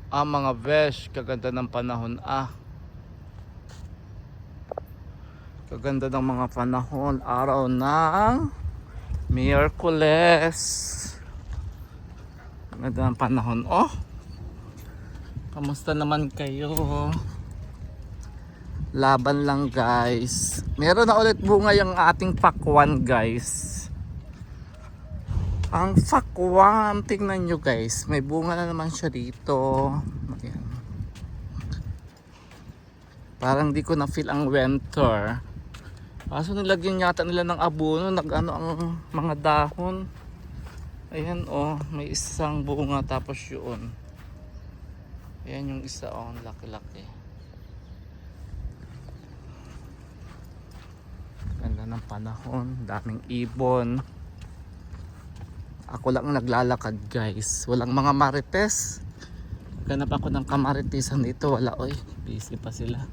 Mga besh, kaganda ng panahon Kaganda ng mga panahon. Araw ng Miyerkules. Kaganda ng panahon. Kamusta naman kayo? Laban lang guys. Meron na ulit bunga yung ating pakwan guys. Ang pakwan, tingnan nyo guys, may bunga na naman siya dito. Ayan. Parang di ko na feel ang winter. Kaso nilagyan yata nila ng abono, nag-ano ang mga dahon. Ayan may isang bunga tapos yun. Ayan yung isa laki-laki. Ganda ng panahon, daming ibon. Ako lang naglalakad guys, walang mga marites. Ganap ako ng kamaritisan dito, wala busy pa sila.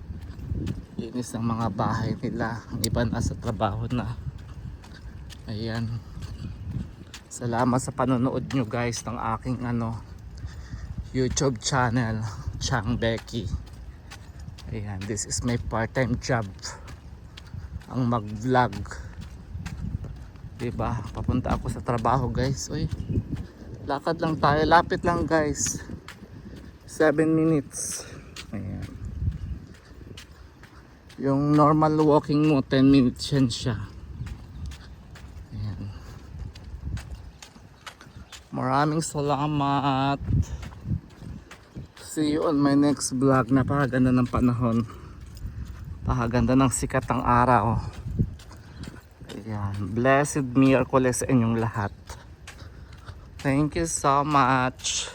Linis ng mga bahay nila, ang iba nasa trabaho na. Ayan. Salamat sa panonood nyo guys ng aking YouTube channel, Chang Becky. Ayan, this is my part-time job, ang mag-vlog. Diba? Papunta ako sa trabaho guys. Lakad lang tayo, lapit lang guys. 7 minutes. Ayan. Yung normal walking mo 10 minutes yan siya. Ayan. Maraming salamat. See you on my next vlog. Napakaganda ng panahon. Napakaganda ng sikat ng araw. Ayan. Blessed Miyerkules sa inyong lahat. Thank you so much.